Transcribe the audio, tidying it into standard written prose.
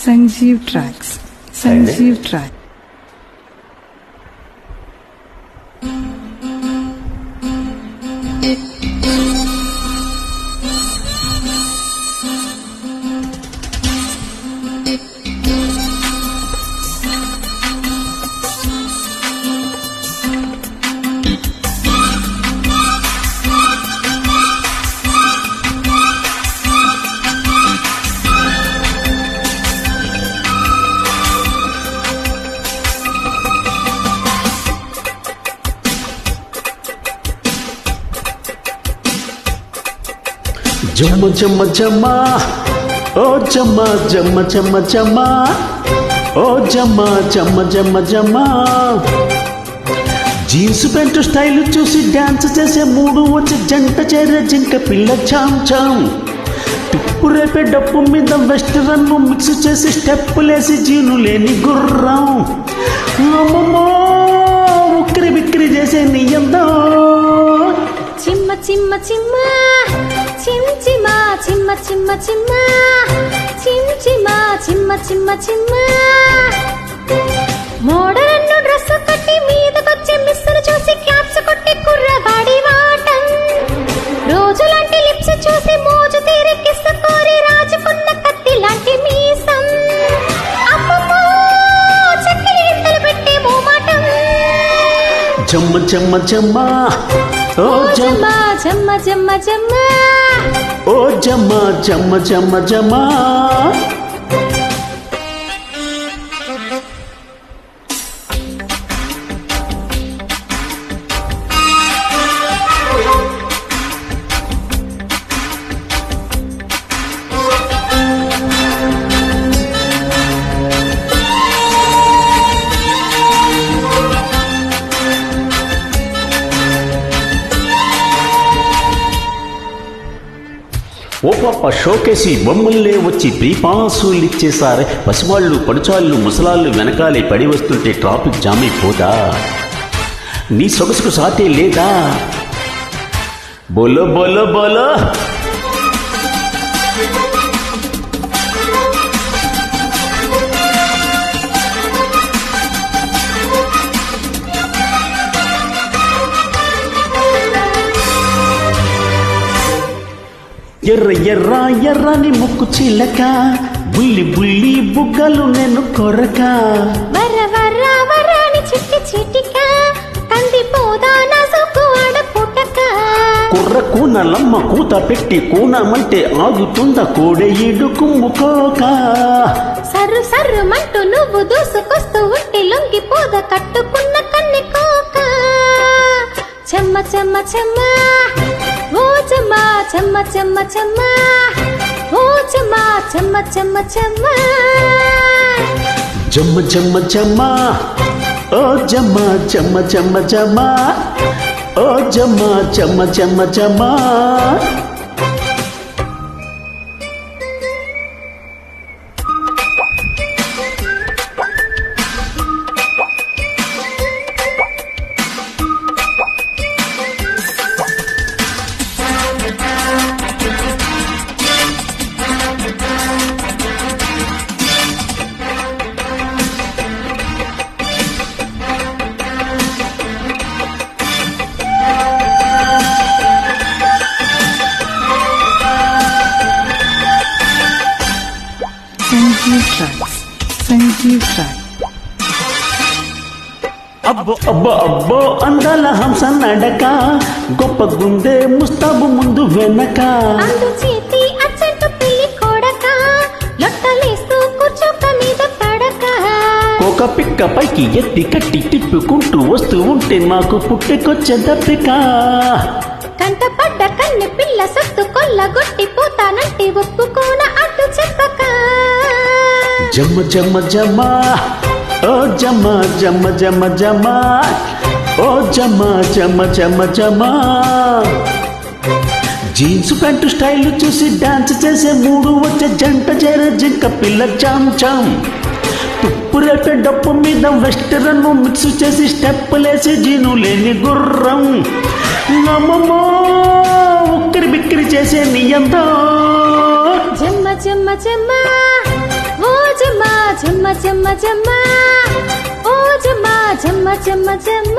Sanjeev Tracks. Sanjeev Tracks. జమ్మ జమ్మ జమ్మ ఓ జమ్మ జమ్మ జమ్మ జమ్మ ఓ జమ్మ జమ్మ జమ్మ జమ్మ jeans pant style చూసి dance చేసే మూడు వచ్చి జంట చేరే జింక పిల్ల చామ్ చామ్ టిప్పు రేపే డప్పు మీద వెస్టర్న్ మిక్స్ చేసి స్టెప్పులేసి జీను లేని గుర్రం అమ్మమ్మో ఉక్కిరి బిక్కిరి చేసే నీయందో చిమ్మ చిమ్మ చిమ్మ చిమ్చిమ చిమ్మ చిమ్మ చిమ్మ చిమ్చిమ చిమ్మ చిమ్మ చిమ్మ మోడర్న్ డ్రెస్ కట్టి మీదకొచ్చే మిస్సును చూసి క్లాప్స్ కొట్టి కుర్రవాడి వాటం రోజులాంటి లిప్స్ చూసి మోజు తీరి కిస్సు కోరి రాజుకున్న కత్తి లాంటి మీసం అమ్మమ్మో చక్కెర ఇంతలు పెట్టే మోమాటం జమ్మ జమ్మ జమ్మ ఓ జమ్మ జమ్మ జమ్మ జమ్మ ఓ జమ్మ జమ్మ జమ్మ జమ్మ ఓ పాప షోకేసి బొమ్మల్లే వచ్చి ప్రీపాసులు ఇచ్చేసారే పసివాళ్ళు పడుచాళ్ళు ముసలాళ్ళు వెనకాలే పడి వస్తుంటే ట్రాఫిక్ జామ్ అయిపోదా నీ సొగసుకు సాటే లేదా బోలో బోలో బోలో ఎర్ర ఎర్ర ఎర్రని ముక్కు చిలక బుల్లి బుల్లి బుగ్గలు నేను కొరక వర వర వరాని చిట్టి చిటిక కందిపోదా నా సొక్కు ఆడ పుట్టక కుర్ర కూనలమ్మ కూత పెట్టి కూనమంటే ఆగుతుంద కోడె ఈడు కుమ్ముకోక సర్రు సర్రు మంటూ నువ్వు దూసుకొస్తూ ఉంటే లొంగిపోద కట్టుకున్న కన్నె కోక చెమ్మ చెమ్మ చెమ్మ ఓ చెమ్మ చెమ్మ చెమ్మ చెమ్మ ఓ చెమ్మ చెమ్మ చెమ్మ చెమ్మ జమ్మ జమ్మ జమ్మ ఓ జమ్మ జమ్మ జమ్మ జమ్మ ఓ జమ్మ జమ్మ జమ్మ జమ్మ Sanjeev Tracks. Sanjeev Tracks. అబ్బో అబ్బో అబ్బో అందాల హంస నడక గొప్ప గుండె ముస్తాబు ముందు వెనక అందు చేతి అచ్చంటు పిల్లి కొడక లొట్టలేస్తూ కూర్చోక మీద పడక ఒక పిక్క పైకి ఎత్తి కట్టి తిప్పుకుంటూ వస్తూ ఉంటే నాకు పుట్టెకొచ్చే దప్పిక కంటపడ్డ కన్నె పిల్ల సత్తు కొల్లగొట్టి పోతానంటే ఒప్పుకోన అడ్డు చెప్పక జమ్మ జమ్మ జమ్మ ఓ జమ్మ జమ్మ జమ్మ జమ్మ ఓ జమ్మ జమ్మ జమ్మ జమ్మ జీన్స్ ప్యాంటు స్టైల్ చూసి డాన్స్ చేసే మూడు వచ్చే జంట చేరే జింక పిల్ల చామ్ చామ్ తుప్పు రేపే డప్పు మీద వెస్టర్న్ మిక్స్ చేసి స్టెప్పులేసి జీను లేని గుర్రం నమ్మమ్మో ఉక్కిరి బిక్కిరి చేసే నీయంతో జమ్మ జమ్మ జమ్మ ఓ జమ్మ జమ్మ జమ్మ జమ్మ ఓ జమ్మ జమ్మ జమ్మ జమ్మ